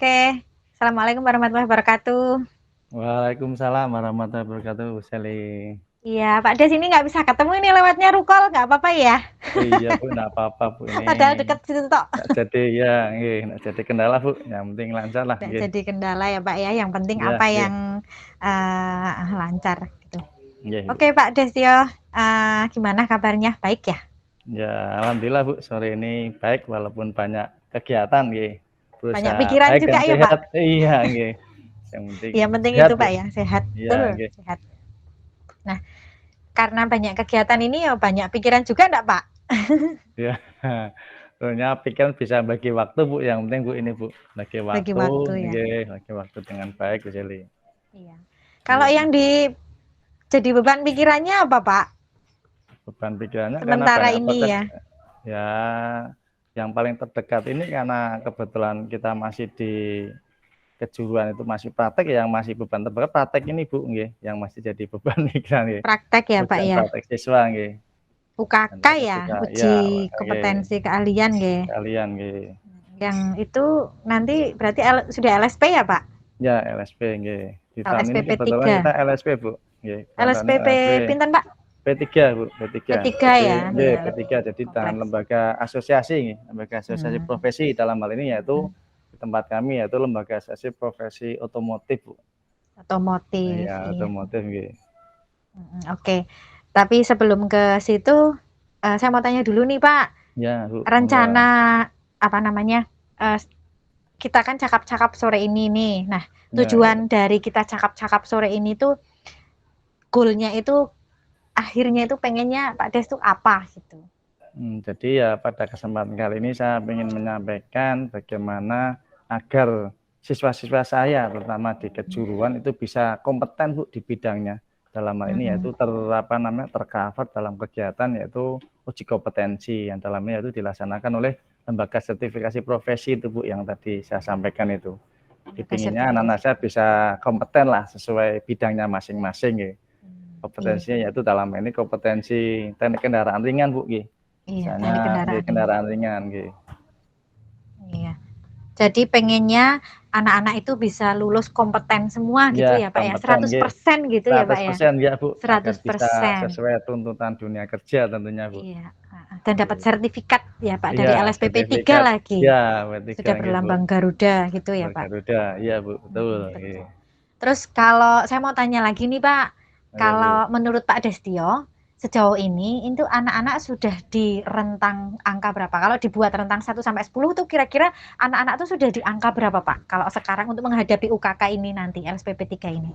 Oke. Assalamualaikum warahmatullahi wabarakatuh. Waalaikumsalam warahmatullahi wabarakatuh, Bu Sally. Iya, Pak Des ini nggak bisa ketemu ini lewatnya Rukol, nggak apa-apa ya? Iya, Bu, enggak apa-apa, Bu, ini. Padahal deket situ tok. Nggak jadi ya, nggih, nggak jadi kendala, Bu. Yang penting lancar lah, Nggak nggih. jadi kendala ya, Pak ya. Yang penting Iya, apa nggih. yang lancar gitu. Nggih, Bu. Oke, Pak Desio, gimana kabarnya? Baik ya? Ya, alhamdulillah, Bu, sore ini baik walaupun banyak kegiatan, nggih. Banyak Berusaha pikiran baik dan juga ya, Pak? sehat. Iya, nggih. Yang penting Yang penting sehat, itu, Bu. Pak ya, sehat. Iya, Betul, nggih. sehat. Nah, karena banyak kegiatan ini ya banyak pikiran juga enggak, Pak? Iya. Soalnya pikiran bisa bagi waktu, Bu. Yang penting, Bu, ini, Bu, bagi Bagi waktu, waktu ya. nggih, bagi waktu dengan baik, Bu Sally. Iya. Kalau Iya. yang jadi beban pikirannya apa, Pak? Beban pikirannya karena Sementara banyak ini ya. ya yang paling terdekat ini karena kebetulan kita masih di kejuruan itu masih praktek, yang masih beban terberat praktek ini, Bu, nggih, yang masih jadi beban pikiran nggih. Praktek ya, Pak Ujian ya. praktek siswa nggih. UKK Dan ya, siswa ya, uji nggih, kompetensi keahlian nggih. kalian nggih. Yang itu nanti berarti sudah LSP ya, Pak? Ya, LSP nggih. Di Kalau tahun ini SPP kebetulan 3. kita LSP, Bu, nggih. Tahun LSPP LSP pinten, Pak? P3, Bu, P3. P3 Jadi ya, nggih, ya P3 lebih jadi dalam kompleks. lembaga asosiasi nggih, lembaga asosiasi profesi dalam hal ini yaitu di tempat kami yaitu lembaga asosiasi profesi otomotif, Bu. Otomotif, Iya, iya. otomotif nggih. Oke. Tapi sebelum ke situ, saya mau tanya dulu nih, Pak. Ya, Bu, monggo. Rencana apa namanya? Kita kan cakap-cakap sore ini nih. Nah, Ya, tujuan dari kita cakap-cakap sore ini tuh goalnya itu akhirnya itu pengennya Pak Des tuh apa gitu. Jadi ya pada kesempatan kali ini saya ingin menyampaikan bagaimana agar siswa-siswa saya terutama di kejuruan itu bisa kompeten, Bu, di bidangnya. Dalam hal ini yaitu tercover dalam kegiatan yaitu uji kompetensi yang dalamnya itu dilaksanakan oleh lembaga sertifikasi profesi itu, Bu, yang tadi saya sampaikan itu. Dipinginnya anak-anak saya bisa kompeten lah sesuai bidangnya masing-masing ya. Kompetensinya yaitu dalam ini kompetensi teknik kendaraan ringan, Bu, gitu. Iya, Misalnya kendaraan ringan gitu. Iya. Jadi pengennya anak-anak itu bisa lulus kompeten semua gitu ya, Pak ya. 100% gitu ya, Pak ya. 100% ya, Bu. Agar bisa 100%. sesuai tuntutan dunia kerja tentunya, Bu. Iya. Dan dapat sertifikat ya, Pak, dari Iya, LSPP 3 sertifikat. lagi. Ya, P3 Sudah berlambang Garuda gitu ya, Pak. Garuda, iya, Bu, betul. Betul. Terus kalau saya mau tanya lagi nih, Pak. Kalau menurut Pak Destio, sejauh ini itu anak-anak sudah di rentang angka berapa? Kalau dibuat rentang 1 sampai 10 tuh kira-kira anak-anak tuh sudah di angka berapa, Pak? Kalau sekarang untuk menghadapi UKK ini nanti LSPP 3 ini.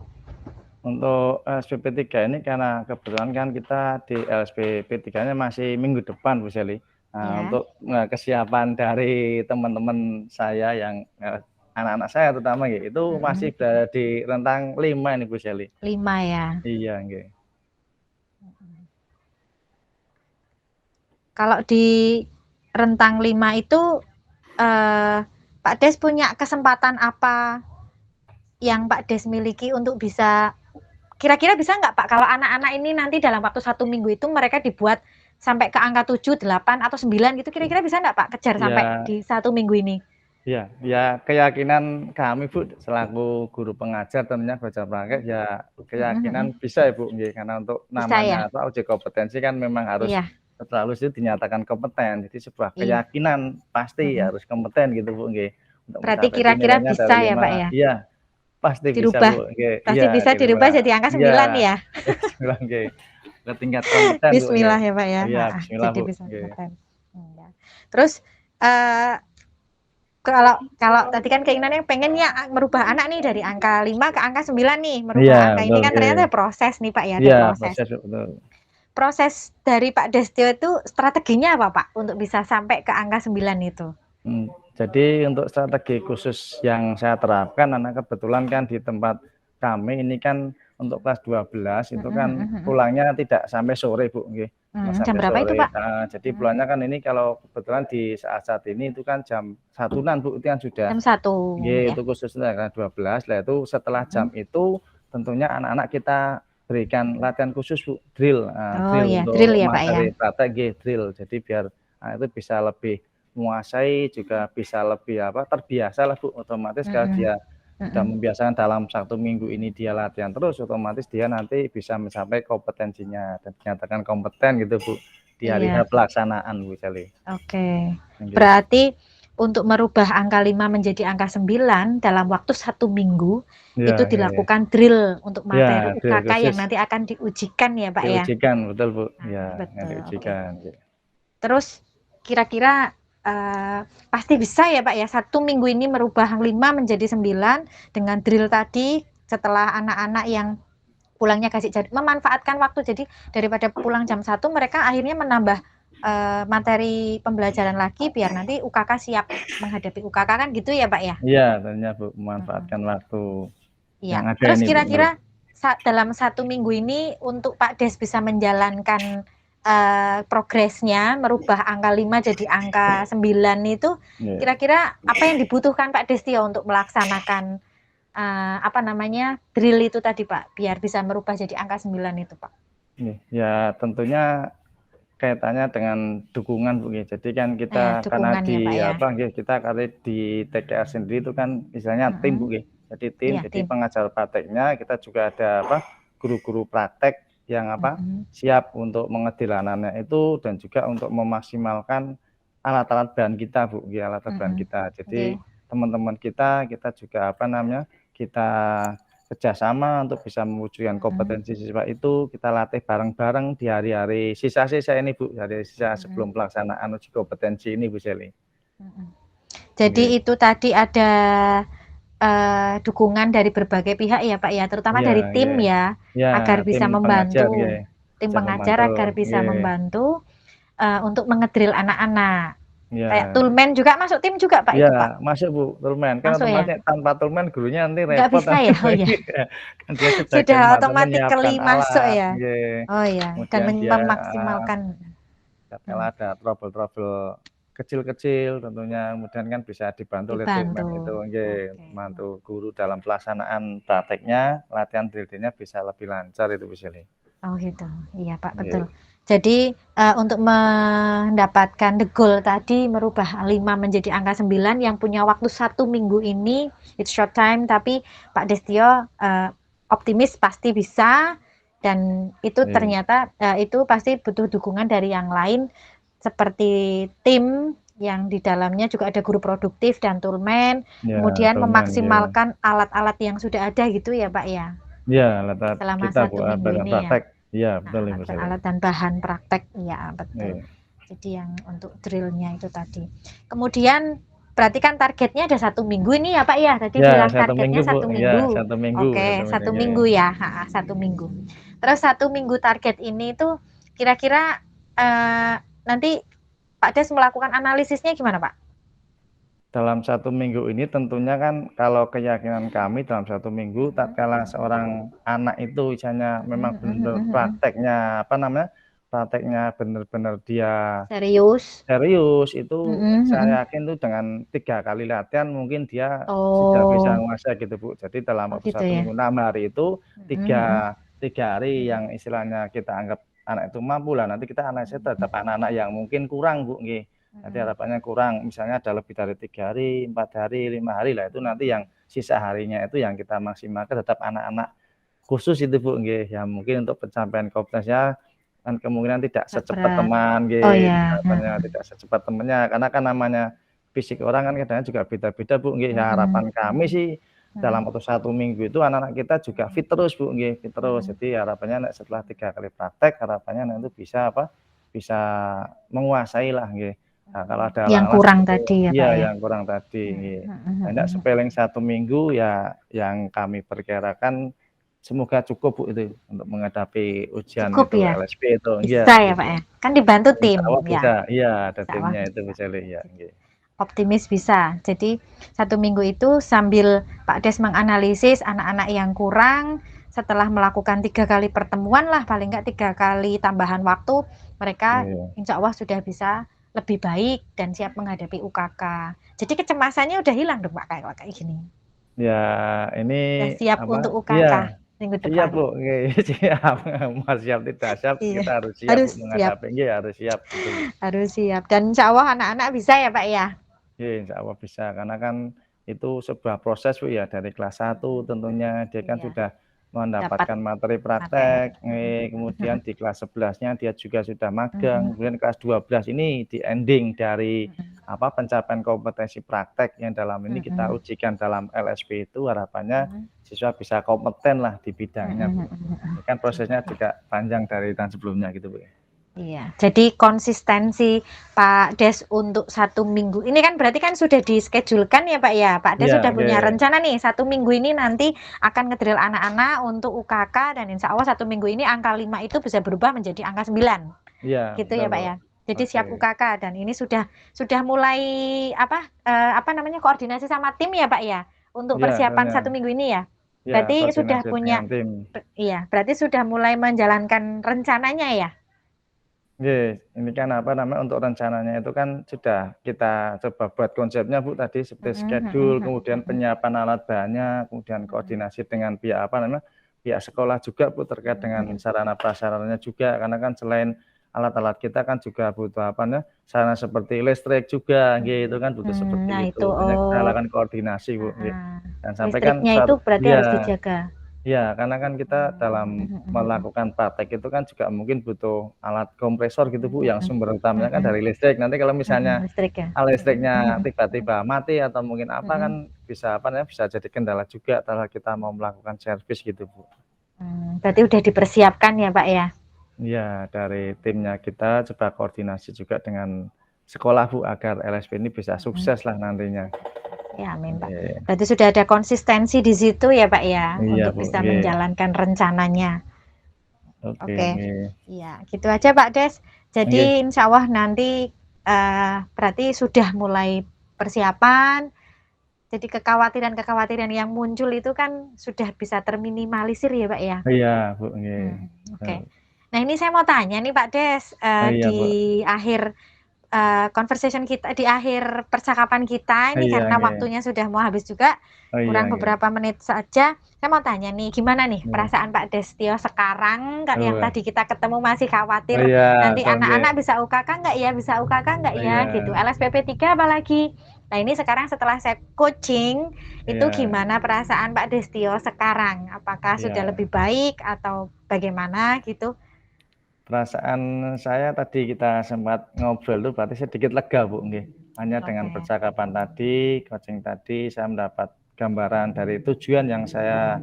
Untuk LSPP 3 ini karena kebetulan kan kita di LSPP 3-nya masih minggu depan, Bu Sally. Nah, untuk kesiapan dari teman-teman saya yang anak-anak saya terutama gitu, itu masih berada di rentang 5 ini, Bu Sally. 5 ya. Iya, nggih. Kalau di rentang 5 itu Pak Des punya kesempatan apa yang Pak Des miliki untuk bisa kira-kira bisa nggak Pak kalau anak-anak ini nanti dalam waktu 1 minggu itu mereka dibuat sampai ke angka 7, 8 atau 9 gitu kira-kira bisa nggak Pak kejar sampai di 1 minggu ini? Ya keyakinan kami, Bu, selaku guru pengajar tentunya belajar praktek ya keyakinan bisa ya, Bu, karena untuk namanya apa uji kompetensi kan memang harus setelah lulus itu dinyatakan kompeten. Jadi sebuah keyakinan pasti harus kompeten gitu, Bu, nggih. Berarti kira-kira bisa ya, Pak ya? Iya, pasti dirubah. bisa, Bu, nggih. Pasti bisa dirubah jadi angka 9 ya. Bismillah, nggih. Ke tingkat kompeten, Bu. Bismillah ya, Pak ya. Iya, bismillah, jadi Bu. bisa kompeten. Terus kalau tadi kan keinginannya pengennya merubah anak nih dari angka 5 ke angka 9 nih, merubah angka ini kan ternyata proses nih, Pak ya, ada proses. Betul. Proses dari Pak Destio itu strateginya apa, Pak, untuk bisa sampai ke angka 9 itu? Jadi untuk strategi khusus yang saya terapkan, anak kebetulan kan di tempat kami ini kan untuk kelas 12 itu kan pulangnya tidak sampai sore, Bu, nggih. Jam berapa itu, Pak? Jadi pulangnya kan ini kalau kebetulan di saat-saat ini itu kan jam 1-an, Bu, itu kan sudah. Jam 1. Nggih, itu khususnya kelas 12. Lah itu setelah jam itu tentunya anak-anak kita berikan latihan khusus, Bu, drill. Drill untuk drill ya, Pak ya. materi praktek, drill. Jadi biar itu bisa lebih menguasai, juga bisa lebih terbiasa lah Bu. Otomatis kalau dia sudah membiasakan dalam 1 minggu ini dia latihan terus, otomatis dia nanti bisa mencapai kompetensinya dan dinyatakan kompeten gitu Bu di hari H pelaksanaan Bu Sally. Oke. Berarti untuk merubah angka 5 menjadi angka 9 dalam waktu 1 minggu itu dilakukan drill untuk materi UKK yang nanti akan diujikan ya Pak ya? Diujikan, betul Bu. Ya, diujikan. Terus kira-kira pasti bisa ya Pak ya 1 minggu ini merubah 5 menjadi 9 dengan drill tadi setelah anak-anak yang pulangnya kasih jadi memanfaatkan waktu, jadi daripada pulang jam 1 mereka akhirnya menambah materi pembelajaran lagi biar nanti UKK siap menghadapi UKK kan gitu ya Pak ya? Iya, tentunya Bu, memanfaatkan waktu yang ada. Terus kira-kira dalam 1 minggu ini untuk Pak Des bisa menjalankan progresnya merubah angka 5 jadi angka 9 itu kira-kira apa yang dibutuhkan Pak Destio untuk melaksanakan drill itu tadi Pak biar bisa merubah jadi angka 9 itu Pak? Ya tentunya kaitannya dengan dukungan Bu. Jadi kan kita karena kita kali di TKR sendiri itu kan istilahnya tim Bu. Jadi tim, jadi pengajar prakteknya kita juga ada guru-guru praktek yang siap untuk mengedil anaknya itu dan juga untuk memaksimalkan alat-alat bahan kita Bu, alat-alat bahan kita. Jadi teman-teman kita juga kita kerjasama untuk bisa mewujudkan kompetensi siswa itu, kita latih bareng-bareng di hari-hari sisa-sisa ini Bu, hari sisa sebelum pelaksanaan uji kompetensi ini Bu Sally. Jadi itu tadi ada dukungan dari berbagai pihak ya Pak ya, terutama dari tim agar bisa membantu tim pengajar agar bisa membantu untuk mengedrill anak-anak. Kayak toolman juga masuk tim juga Pak itu Pak? Masuk Bu, toolman. Kan otomatis tanpa toolman gurunya nanti repot. Nggak bisa ya? Oh ya. Kan dia sudah otomatis masuk ya? Oh ya, dan memaksimalkan. Kalau ada trouble-trouble kecil-kecil tentunya kemudian kan bisa dibantu oleh toolman itu, membantu guru dalam pelaksanaan prakteknya, latihan drill-nya bisa lebih lancar itu Bu Sally. Oh gitu, iya Pak, betul. Jadi untuk mendapatkan the goal tadi merubah 5 menjadi angka 9 yang punya waktu 1 minggu ini, it's short time, tapi Pak Destio optimis pasti bisa dan itu ternyata itu pasti butuh dukungan dari yang lain seperti tim yang di dalamnya juga ada guru produktif dan toolman, kemudian memaksimalkan alat-alat yang sudah ada gitu ya Pak ya? Iya, alat-alat selama kita 1 minggu ini praktek. Iya, betul Ibu. Alat dan bahan praktek, ya betul. Jadi yang untuk drillnya itu tadi. Kemudian berarti kan targetnya ada 1 minggu ini ya Pak ya? Tadi bilang targetnya 1 minggu. Ya, 1 minggu. Oke, 1 minggu ya, 1 minggu. Terus 1 minggu target ini tuh kira-kira nanti Pak Des melakukan analisisnya gimana Pak? Dalam 1 minggu ini tentunya kan kalau keyakinan kami dalam 1 minggu tatkala seorang anak itu misalnya memang benar prakteknya prakteknya benar-benar dia serius itu saya yakin itu dengan 3 kali latihan mungkin dia sudah bisa menguasai gitu Bu. Jadi dalam waktu 1 minggu 6 hari itu 3 hari yang istilahnya kita anggap anak itu mampu lah, nanti kita analisis terhadap anak-anak yang mungkin kurang Bu. Nanti harapannya kurang, misalnya ada lebih dari 3 hari, 4 hari, 5 hari lah, itu nanti yang sisa harinya itu yang kita maksimalkan tetap anak-anak khusus itu Bu, ya mungkin untuk pencapaian kompetensinya kan kemungkinan tidak secepat teman, tidak secepat temannya, karena kan namanya fisik orang kan kadang juga beda-beda Bu, ya harapan kami sih dalam waktu 1 minggu itu anak-anak kita juga fit terus Bu, fit terus. Jadi harapannya setelah 3 kali praktek harapannya nanti bisa bisa menguasai lah, Nah, kalau ada yang kurang tadi ya Pak ya? Yang kurang tadi. Tidak sepeleng 1 minggu ya yang kami perkirakan semoga cukup Bu itu untuk menghadapi ujian itu, LSP itu. Bisa ya Pak ya? Kan dibantu tim ya? Iya, ada timnya itu bisa lihat. Optimis bisa. Jadi 1 minggu itu sambil Pak Des menganalisis anak-anak yang kurang, setelah melakukan 3 kali pertemuan lah paling nggak 3 kali tambahan waktu, mereka insya Allah sudah bisa lebih baik dan siap menghadapi UKK. Jadi kecemasannya udah hilang dong Pak kayak gini. Ya ini sudah siap untuk UKK. minggu Siap, depan. Bu, nggih, siap. Mau siap tidak siap, Iya, kita harus siap, Bu, harus siap, menghadapi nggih, harus siap gitu, Bu. harus siap. Dan insya Allah anak-anak bisa ya Pak ya? Nggih, insyaallah bisa, karena kan itu sebuah proses, Bu, ya, dari kelas 1 tentunya dia kan Iya, sudah dapat mendapatkan materi materi. praktek, kemudian di kelas 11-nya dia juga sudah magang, kemudian kelas 12 ini di ending dari pencapaian kompetensi praktek yang dalam ini kita ujikan dalam LSP itu harapannya siswa bisa kompeten lah di bidangnya, Bu. Ini kan prosesnya Gitu. juga panjang dari tahun sebelumnya gitu, Bu. Iya, jadi konsistensi Pak Des untuk 1 minggu ini kan berarti kan sudah dischedule-kan ya Pak ya? Pak Des Iya, sudah punya nggih. rencana nih 1 minggu ini nanti akan ngedrill anak-anak untuk UKK dan insya Allah 1 minggu ini angka 5 itu bisa berubah menjadi angka 9 Iya, gitu betul, ya Pak Bu. ya? Jadi Oke. siap UKK dan ini sudah mulai apa namanya koordinasi sama tim ya Pak ya? Untuk Iya, persiapan soalnya 1 minggu ini ya? ya Berarti sudah koordinasi dengan punya tim. iya, berarti sudah mulai menjalankan rencananya ya? Nggih, ini kan untuk rencananya itu kan sudah kita coba buat konsepnya, Bu, tadi seperti schedule, kemudian penyiapan alat bahannya, kemudian koordinasi dengan pihak pihak sekolah juga, Bu, terkait dengan sarana prasarananya juga, karena kan selain alat-alat kita kan juga butuh sarana seperti listrik juga, gitu kan butuh Nah seperti itu, itu. Hanya kita lakukan koordinasi, Bu, nggih. Dan sampai kan listriknya itu berarti harus iya. dijaga. Ya, karena kan kita dalam melakukan praktek itu kan juga mungkin butuh alat kompresor gitu, Bu, yang sumber utamanya kan dari listrik. Nanti kalau misalnya Listrik ya. listriknya tiba-tiba mati atau mungkin kan bisa bisa jadi kendala juga kalau kita mau melakukan servis gitu, Bu. Berarti udah dipersiapkan ya Pak ya? Iya, dari timnya kita coba koordinasi juga dengan sekolah, Bu, agar LSP ini bisa sukses lah nantinya. Ya amin Pak. Iya. Berarti sudah ada konsistensi di situ ya Pak ya, Iya, untuk Bu, bisa nggih. menjalankan rencananya. Oke, Oke, nggih. iya gitu aja Pak Des. Nggih. Jadi insya Allah nanti berarti sudah mulai persiapan. Jadi kekhawatiran-kekhawatiran yang muncul itu kan sudah bisa terminimalisir ya Pak ya. Iya, Bu, nggih. Oke. Nah ini saya mau tanya nih Pak Des, Iya, di Bu. akhir conversation kita, di akhir percakapan kita ini Iya, karena nggih. waktunya sudah mau habis juga, Oh iya, kurang nggih. beberapa menit saja. Saya mau tanya nih, gimana nih Nggih. perasaan Pak Destio sekarang yang Wah. tadi kita ketemu masih Oh khawatir iya, nanti so nggih. anak-anak bisa UKK nggak ya, bisa UKK nggak Oh ya gitu, iya. LSPP 3 apalagi. Nah ini sekarang setelah saya coaching, itu Iya. gimana perasaan Pak Destio sekarang? Apakah sudah Iya. lebih baik atau bagaimana gitu? Perasaan saya tadi kita sempat ngobrol tuh berarti sedikit lega, Bu, nggih. Hanya dengan Oke. percakapan tadi, coaching tadi, saya mendapat gambaran dari tujuan yang saya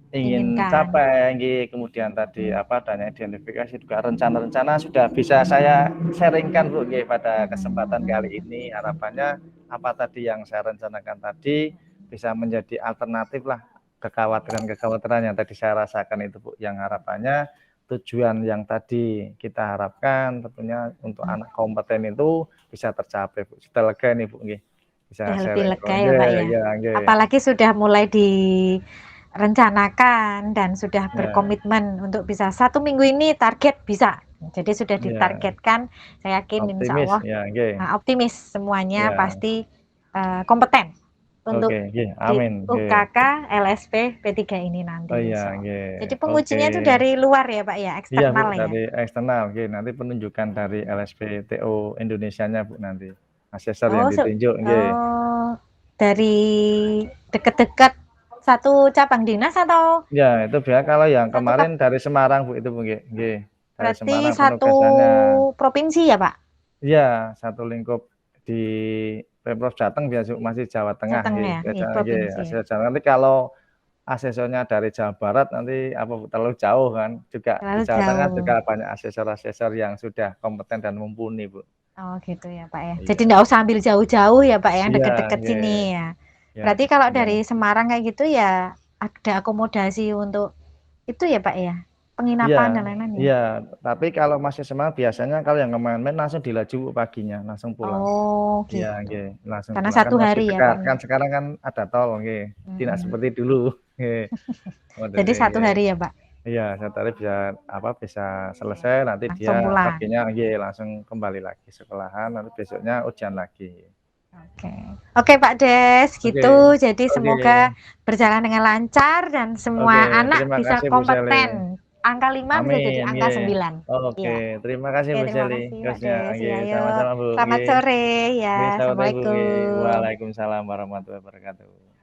ingin Inginkan. capai, nggih. Kemudian tadi adanya identifikasi juga rencana-rencana sudah bisa saya sharingkan, Bu, nggih, pada kesempatan kali ini. Harapannya apa tadi yang saya rencanakan tadi bisa menjadi alternatif lah kekhawatiran-kekhawatiran yang tadi saya rasakan itu, Bu, yang harapannya tujuan yang tadi kita harapkan tentunya untuk anak kompeten itu bisa tercapai, Bu. Sudah lega nih, Bu, nggih. Bisa Sudah lebih sharing. lega ya Pak ya. Iya, nggih. Apalagi sudah mulai direncanakan dan sudah Ya. berkomitmen untuk bisa 1 minggu ini target bisa. Jadi sudah Ya. ditargetkan, saya yakin insya Optimis, Allah ya, nggih. optimis semuanya Ya. pasti kompeten untuk Oke, nggih. di Amin, nggih. UKK LSP P3 ini nanti Oh insya iya, Allah. nggih. Jadi Oke. pengujinya itu dari luar ya Pak ya, Iya, Bu, eksternal ya. dari eksternal, nggih. Nanti penunjukan dari LSP TO Indonesianya, Bu, nanti. Asesor yang ditunjuk, nggih. Dari dekat-dekat satu cabang dinas atau? Ya, itu biasa kalau yang Satu kemarin dari Semarang, Bu, itu, Bu, nggih. Nggih. Dari Berarti Semarang satu penugasannya. provinsi ya Pak? Iya, satu lingkup di Pemprov Jateng biasa masih Jawa Tengah, Jateng nggih. ya, Biasa, nggih. provinsi. Asesor Jawa. Nanti kalau asesornya dari Jawa Barat nanti terlalu jauh kan, juga Terlalu di Jawa Tengah jauh. juga banyak asesor-asesor yang sudah kompeten dan mumpuni, Bu. Oh gitu ya Pak ya. Iya. Jadi nggak usah ambil jauh-jauh ya Pak ya, Iya, dekat-dekat nggih. sini ya. Ya, Berarti kalau iya. dari Semarang kayak gitu ya ada akomodasi untuk itu ya Pak ya, penginapan dan lain-lain ya. Iya, tapi kalau masih Semarang biasanya kalau yang kemarin langsung dilaju, Bu, paginya, langsung pulang. Oh gitu. Iya, nggih, langsung Karena pulang. 1 Kan masih hari ya dekat. Pak. Kan sekarang kan ada tol, nggih. Tidak seperti dulu, nggih. Jadi 1 hari ya Pak. Iya, 1 hari bisa selesai, nanti Langsung dia pulang. paginya nggih langsung kembali lagi sekolahan, nanti besoknya ujian lagi. Oke. Oke Pak Des, Oke, gitu. Jadi oke, semoga berjalan dengan lancar dan oke. semua anak Terima bisa kasih Bu Seli. kompeten. Angka 5 bisa jadi Amin. angka Ye. 9. Oke, Iya. terima kasih Oke, Bu terima Seli. kasih Pak Khususnya, Des. Ye. Ya, yuk. Sama-sama Bu. Ye. Selamat sore ya. Ye, selamat pagi Bu. Ye. Assalamualaikum. Waalaikumsalam warahmatullahi wabarakatuh.